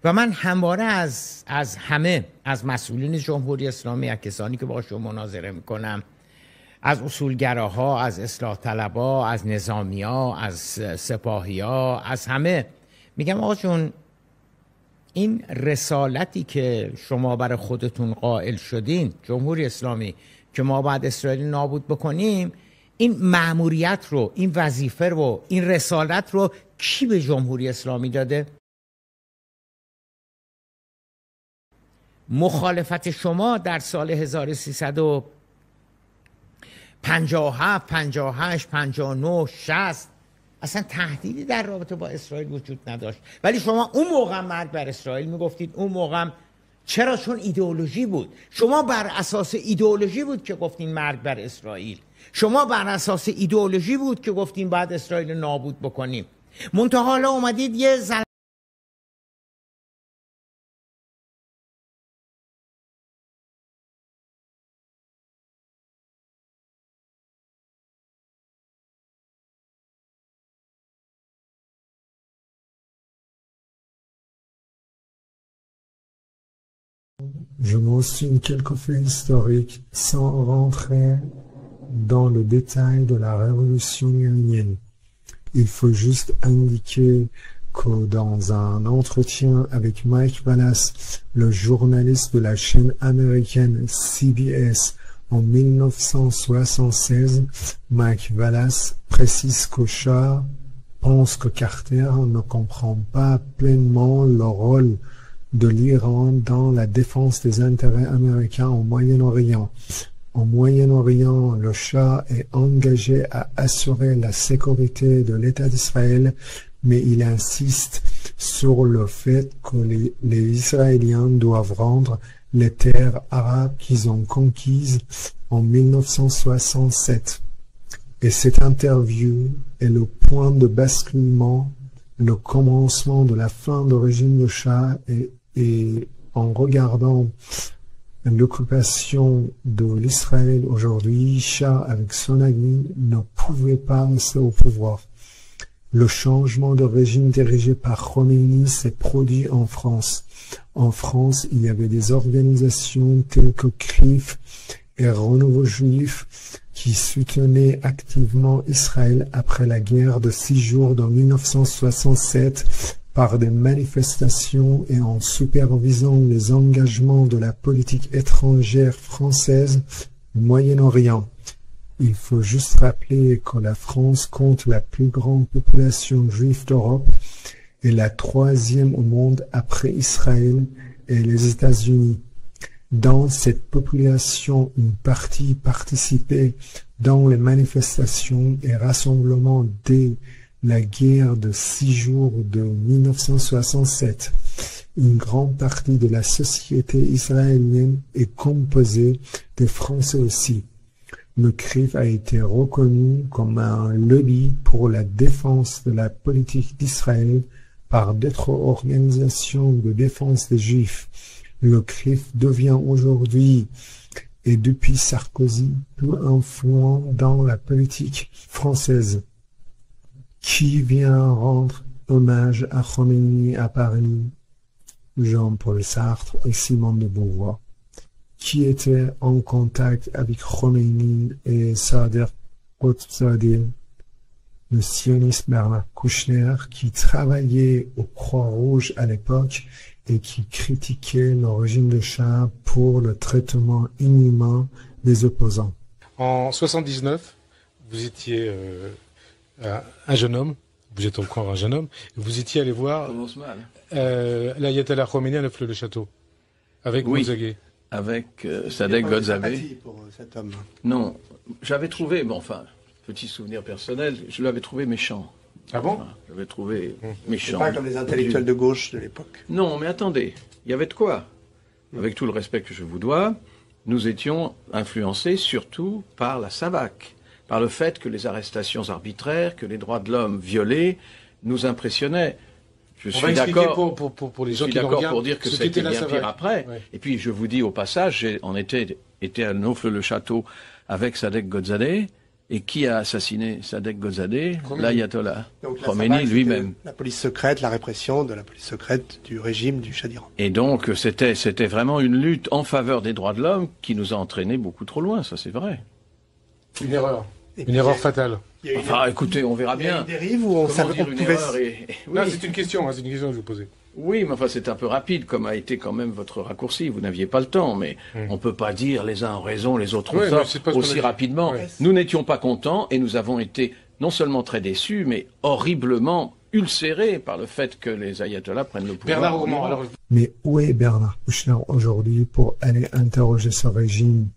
و من همواره از همه، از مسئولین جمهوری اسلامی، از کسانی که باشون مناظره میکنم، از اصولگراها، از اصلاح طلبها، از نظامیا، از سپاهیا، از همه میگم آقا جون، این رسالتی که شما برای خودتون قائل شدین جمهوری اسلامی که ما باید اسرائیل نابود بکنیم، این مأموریت رو، این وظیفه رو، این رسالت رو کی به جمهوری اسلامی داده؟ مخالفت شما در سال 1357 58 59 60 اصلا تهدیدی در رابطه با اسرائیل وجود نداشت، ولی شما اون موقع مرگ بر اسرائیل میگفتید. اون موقع چرا؟ چون ایدئولوژی بود. شما بر اساس ایدئولوژی بود که گفتین مرگ بر اسرائیل. شما بر اساس ایدئولوژی بود که گفتین باید اسرائیل نابود بکنیم. منتها حالا اومدید یه Je mentionne quelques faits historiques sans rentrer dans le détail de la révolution iranienne. Il faut juste indiquer que dans un entretien avec Mike Wallace, le journaliste de la chaîne américaine CBS, en 1976, Mike Wallace précise que Shah pense que Carter ne comprend pas pleinement le rôle de l'Iran dans la défense des intérêts américains au Moyen-Orient. Au Moyen-Orient, le Shah est engagé à assurer la sécurité de l'État d'Israël, mais il insiste sur le fait que les Israéliens doivent rendre les terres arabes qu'ils ont conquises en 1967. Et cette interview est le point de basculement, le commencement de la fin du régime de Shah, et en regardant l'occupation de l'Israël aujourd'hui, Shah avec son ami ne pouvait pas rester au pouvoir. Le changement de régime dirigé par Khomeini s'est produit en France. En France, il y avait des organisations telles que CRIF et Renouveau Juif qui soutenaient activement Israël après la guerre de 6 jours de 1967 par des manifestations et en supervisant les engagements de la politique étrangère française au Moyen-Orient. Il faut juste rappeler que la France compte la plus grande population juive d'Europe et la 3e au monde après Israël et les États-Unis. Dans cette population, une partie participait dans les manifestations et rassemblements dès la guerre de 6 jours de 1967. Une grande partie de la société israélienne est composée des Français aussi. Le CRIF a été reconnu comme un lobby pour la défense de la politique d'Israël par d'autres organisations de défense des Juifs. Le CRIF devient aujourd'hui, et depuis Sarkozy, plus influent dans la politique française. Qui vient rendre hommage à Khomeini à Paris? Jean-Paul Sartre et Simone de Beauvoir. Qui était en contact avec Khomeini et Sader Qutbzadeh, le sioniste Bernard Kouchner, qui travaillait au Croix-Rouge à l'époque et qui critiquait le régime de Shah pour le traitement inhumain des opposants. En 79, vous étiez un jeune homme, vous êtes encore un jeune homme, vous étiez allé voir l'Ayatollah Khomeini à Neuf-le-Château, avec Gonzague. Avec Sadek Gonzague. Pour cet homme. Non, j'avais trouvé, bon enfin, petit souvenir personnel, je l'avais trouvé méchant. Ah bon? Enfin, je l'avais trouvé méchant. Pas comme les intellectuels de gauche de l'époque. Non, mais attendez, il y avait de quoi. Avec tout le respect que je vous dois, nous étions influencés surtout par la SAVAK, par le fait que les arrestations arbitraires, que les droits de l'homme violés nous impressionnaient. Je suis d'accord pour les gens qui regardent pour dire que c'était bien pire après. Ouais. Et puis je vous dis au passage, on était à Neuf-le-Château avec Sadek Gonzadeh Et qui a assassiné Sadek Ghozadeh? L'ayatollah Donc, la Khomeini SAVAK, lui-même. c'était la police secrète, la répression de la police secrète du régime du Shah d'Iran. Et donc, c'était vraiment une lutte en faveur des droits de l'homme qui nous a entraînés beaucoup trop loin, ça c'est vrai. Une erreur. Et Une puis, erreur fatale. il y a eu Enfin, écoutez, on verra il y a eu bien. une dérive où on Comment savait dire qu'on une pouvait... erreur Non, oui. c'est une question que je vous posais. Oui, mais enfin, c'est un peu rapide, comme a été quand même votre raccourci. Vous n'aviez pas le temps, mais on peut pas dire les uns ont raison, les autres ont Oui, mais tort c'est pas ce qu'on a aussi dit. rapidement. Ouais. Nous n'étions pas contents et nous avons été non seulement très déçus, mais horriblement ulcérés par le fait que les ayatollahs prennent le pouvoir. Bernard en Roman, Iran. alors, Mais où est Bernard Kouchner aujourd'hui pour aller interroger ce régime?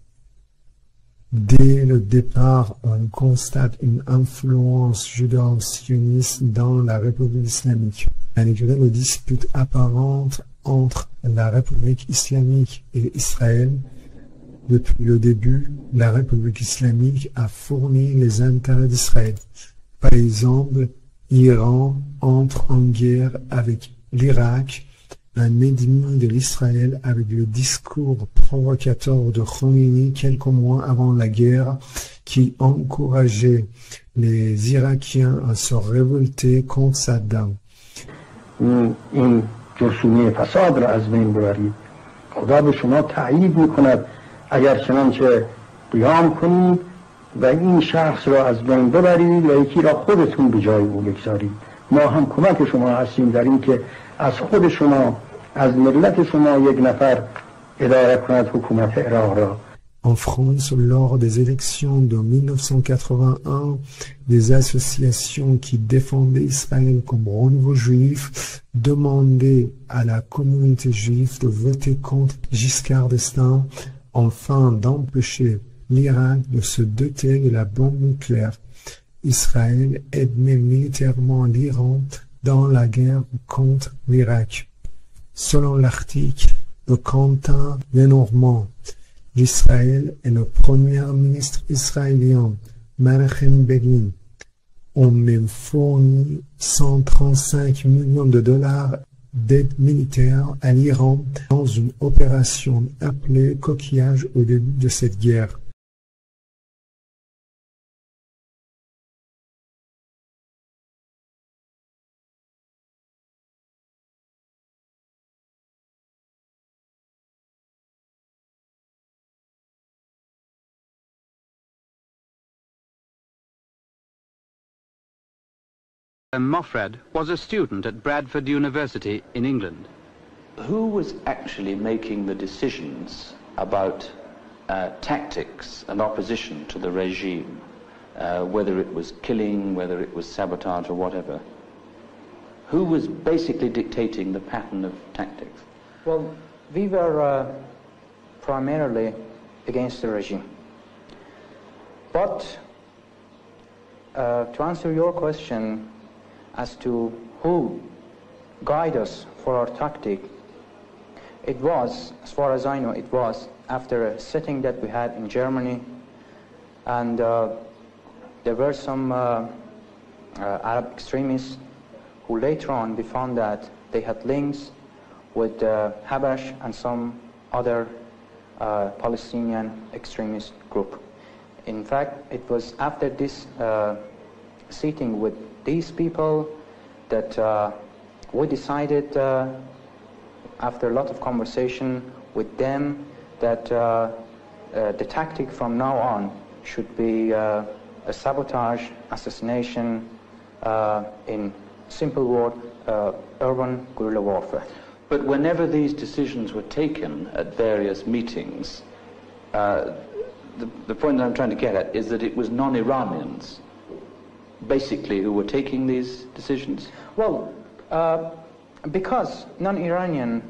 Dès le départ, on constate une influence judéo-sioniste dans la République islamique. Malgré les disputes apparentes entre la République islamique et Israël, depuis le début, la République islamique a fourni les intérêts d'Israël. Par exemple, l'Iran entre en guerre avec l'Irak, un ennemi de l'Israël, avec le discours provocateur de Khomeini quelques mois avant la guerre qui encourageait les Irakiens à se révolter contre Saddam. این جرثومه فساد را از بین ببرید. خدا به شما تأیید میکند اگر چنانچه قیام کنید و این شخص را از بین ببرید و یکی را خودتون به جای او بگذارید. ما هم کمک شما هستیم در این که از خود شما از ملت شما یک نفر اداره کند حکومت عراق را. En France, lors des élections de 1981, des associations qui défendaient Israël comme renouveau juif demandaient à la communauté juive de voter contre Giscard d'Estaing afin d'empêcher l'Irak de se doter de la bombe nucléaire. Israël aidait militairement l'Iran dans la guerre contre l'Irak. Selon l'article de Quentin Lenormand, l'Israël et le premier ministre israélien Menachem Begin ont même fourni 135 millions de dollars d'aide militaire à l'Iran dans une opération appelée Coquillage au début de cette guerre. Moffred was a student at Bradford University in England. Who was actually making the decisions about tactics and opposition to the regime, whether it was killing, whether it was sabotage or whatever? Who was basically dictating the pattern of tactics? Well, we were primarily against the regime. But to answer your question, as to who guided us for our tactic, it was, as far as I know, it was after a sitting that we had in Germany, and there were some Arab extremists who later on we found that they had links with Habash and some other Palestinian extremist group. In fact, it was after this sitting with these people that we decided, after a lot of conversation with them, that the tactic from now on should be a sabotage, assassination, in simple word, urban guerrilla warfare. But whenever these decisions were taken at various meetings, the point that I'm trying to get at is that it was non-Iranians basically who were taking these decisions? Well, because non-Iranian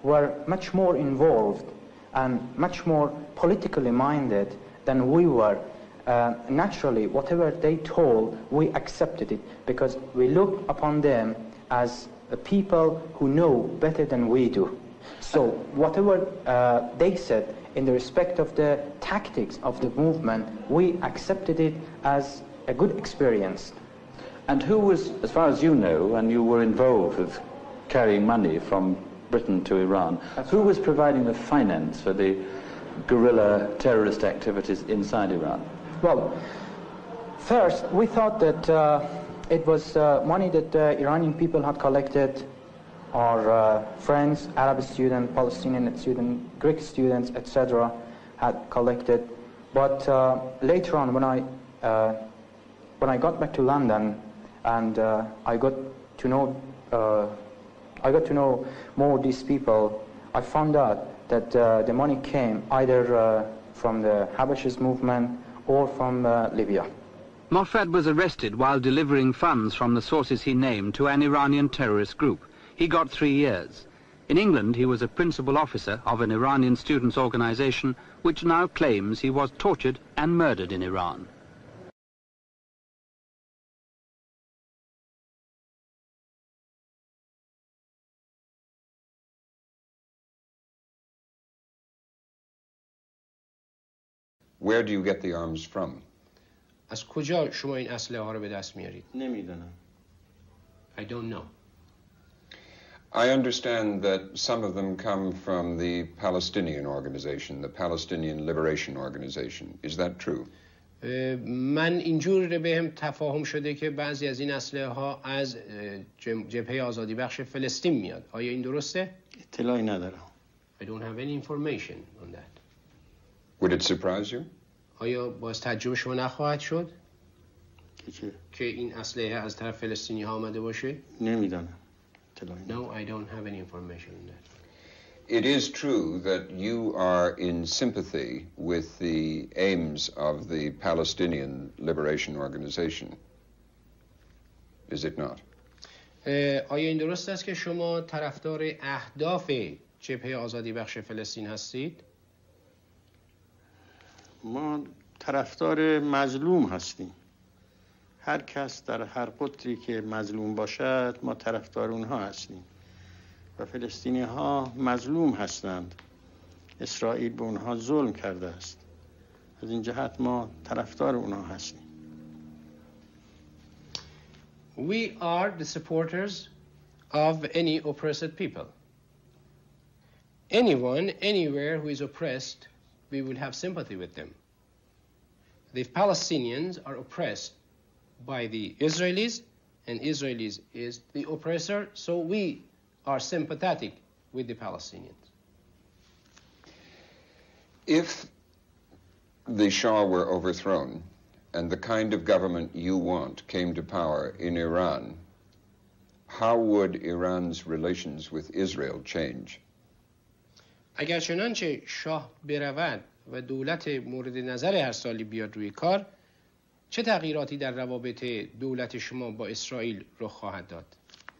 were much more involved and much more politically minded than we were, naturally whatever they told, we accepted it because we looked upon them as people who know better than we do. So whatever they said in the respect of the tactics of the movement, we accepted it as a good experience. And who was, as far as you know, and you were involved with carrying money from Britain to Iran, who was providing the finance for the guerrilla terrorist activities inside Iran? Well, First, we thought that it was money that the Iranian people had collected, our friends, Arab students, Palestinian students, Greek students, etc., had collected. But later on, when I got back to London and I got to know more these people, I found out that the money came either from the Habashis movement or from Libya. Morfad was arrested while delivering funds from the sources he named to an Iranian terrorist group. He got 3 years. In England, he was a principal officer of an Iranian students' organization which now claims he was tortured and murdered in Iran. Where do you get the arms from? از کجا شما این اسلحه ها رو به دست میارید؟ نمیدونم. I don't know. I understand that some of them come from the Palestinian organization, the Palestinian Liberation Organization. Is that true? من اینجور بهم تفاهم شده که بعضی از این اسلحه ها از جبهه آزادی بخش فلسطین میاد. آیا این درسته؟ اطلاعی ندارم. I don't have any information on that. Would it surprise you? آیا باز تعجب شما نخواهد شد که این اسلحه از طرف فلسطینی ها آمده باشه؟ نمیدانم. No, I don't have any information on that. It is true that you are in sympathy with the aims of the Palestinian Liberation Organization. Is it not? آیا این درست است که شما طرفدار اهداف جبهه آزادی بخش فلسطین هستید؟ ما طرفدار مظلوم هستیم. هر کس در هر قطری که مظلوم باشد ما طرفدار اونها هستیم و فلسطینی ها مظلوم هستند. اسرائیل به اونها ظلم کرده است. از این جهت ما طرفدار اونها هستیم. We are the supporters of any oppressed people. Anyone, anywhere who is oppressed, we will have sympathy with them. The Palestinians are oppressed by the Israelis, and Israelis is the oppressor, so we are sympathetic with the Palestinians. If the Shah were overthrown and the kind of government you want came to power in Iran, how would Iran's relations with Israel change? اگر چنانچه شاه برود و دولت مورد نظر هر سالی بیاد روی کار، چه تغییراتی در روابط دولت شما با اسرائیل رخ خواهد داد؟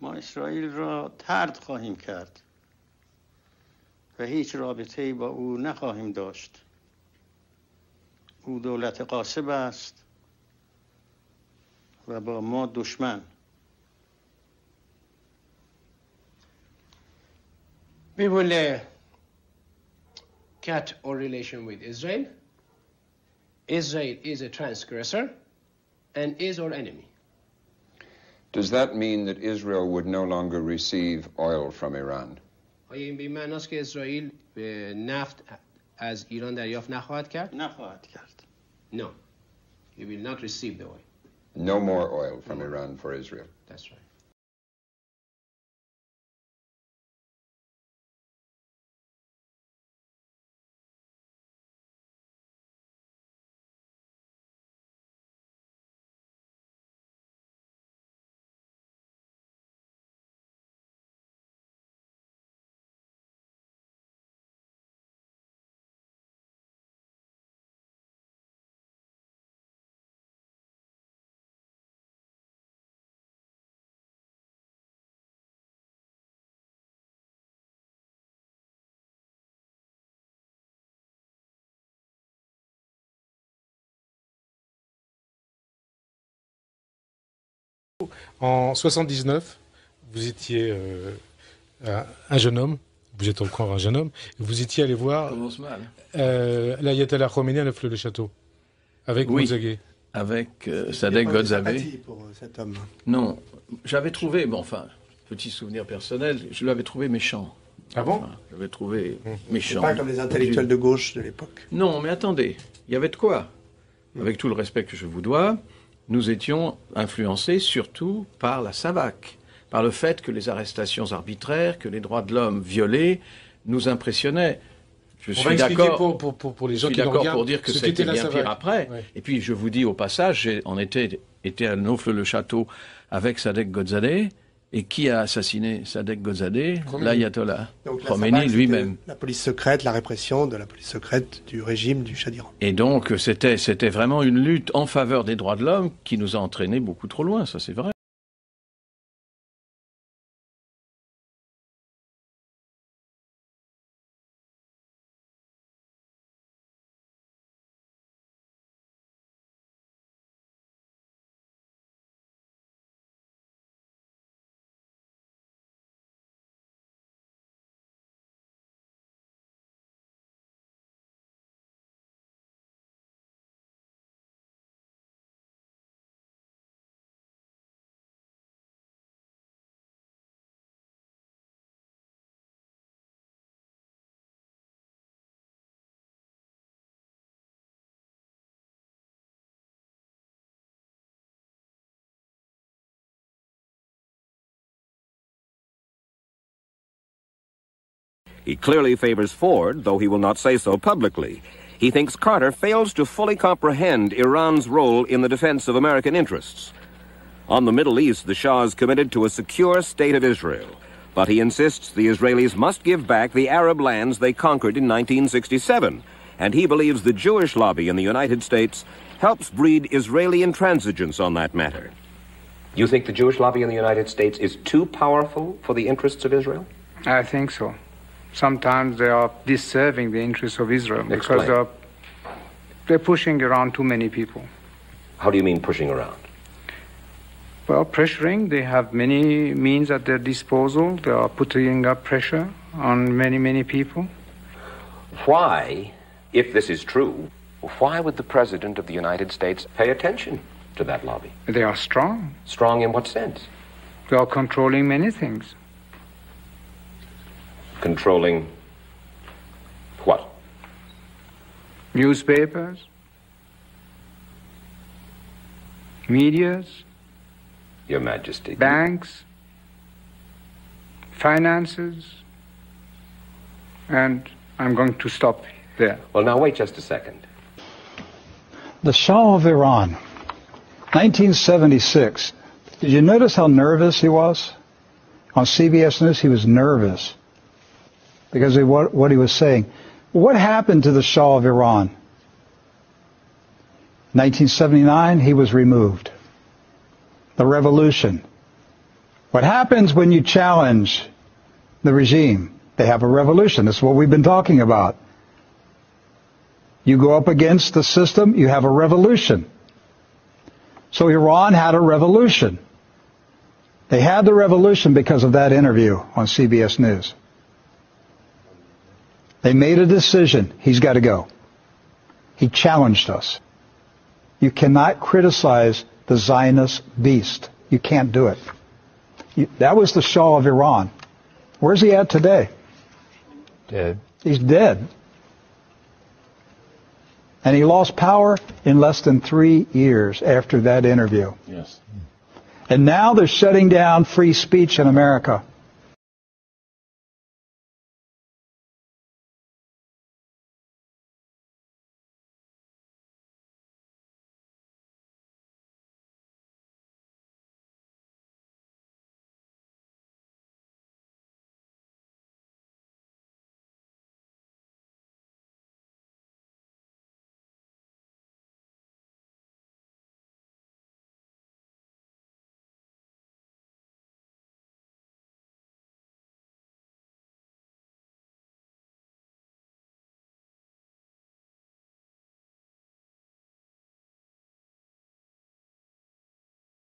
ما اسرائیل را طرد خواهیم کرد و هیچ رابطه‌ای با او نخواهیم داشت. او دولت غاصب است و با ما دشمن. We will cut our relation with Israel. Israel is a transgressor and is our enemy. Does that mean that Israel would no longer receive oil from Iran? آیا این به معنی است که اسرائیل نفت از ایران دریافت نخواهد کرد؟ نخواهد کرد. No. He will not receive the oil. No more oil from Iran for Israel. That's right. En 79, vous étiez un jeune homme, vous êtes encore un jeune homme, et vous étiez allé voir l'Ayatollah Khomeini à Neuf-le-Château, avec Gonzague. Avec Sadek Gonzague. Pour cet homme. Non, j'avais trouvé, bon enfin, petit souvenir personnel, je l'avais trouvé méchant. Ah bon? Enfin, je l'avais trouvé méchant. Pas comme les intellectuels de gauche de l'époque. Non, mais attendez, il y avait de quoi. Avec tout le respect que je vous dois, nous étions influencés surtout par la SAVAK, par le fait que les arrestations arbitraires, que les droits de l'homme violés nous impressionnaient. Je suis d'accord pour les gens qui nous regardent pour dire que ça a été bien pire après. Ouais. Et puis je vous dis au passage, on était à Naufle-le-Château avec Sadek Ghozadeh. Et qui a assassiné Sadek Ghozadeh? L'ayatollah Khomeini lui-même. La police secrète, la répression de la police secrète du régime du Shah d'Iran. Et donc c'était vraiment une lutte en faveur des droits de l'homme qui nous a entraînés beaucoup trop loin, ça c'est vrai. He clearly favors Ford, though he will not say so publicly. He thinks Carter fails to fully comprehend Iran's role in the defense of American interests. On the Middle East, the Shah is committed to a secure state of Israel, but he insists the Israelis must give back the Arab lands they conquered in 1967, and he believes the Jewish lobby in the United States helps breed Israeli intransigence on that matter. You think the Jewish lobby in the United States is too powerful for the interests of Israel? I think so. Sometimes they are disserving the interests of Israel because they're pushing around too many people. How do you mean pushing around? Well, pressuring. They have many means at their disposal. They are putting up pressure on many, many people. Why, if this is true, why would the President of the United States pay attention to that lobby? They are strong. Strong in what sense? They are controlling many things. Controlling what? Newspapers, medias, Your Majesty. Banks, finances, and I'm going to stop there. Well, now wait just a second. The Shah of Iran, 1976. Did you notice how nervous he was? On CBS News, he was nervous because of what he was saying. What happened to the Shah of Iran? 1979, he was removed. The revolution. What happens when you challenge the regime? They have a revolution. That's what we've been talking about. You go up against the system, you have a revolution. So Iran had a revolution. They had the revolution because of that interview on CBS News. They made a decision. He's got to go. He challenged us. You cannot criticize the Zionist beast. You can't do it. That was the Shah of Iran. Where's he at today? Dead. He's dead. And he lost power in less than 3 years after that interview. Yes. And now they're shutting down free speech in America.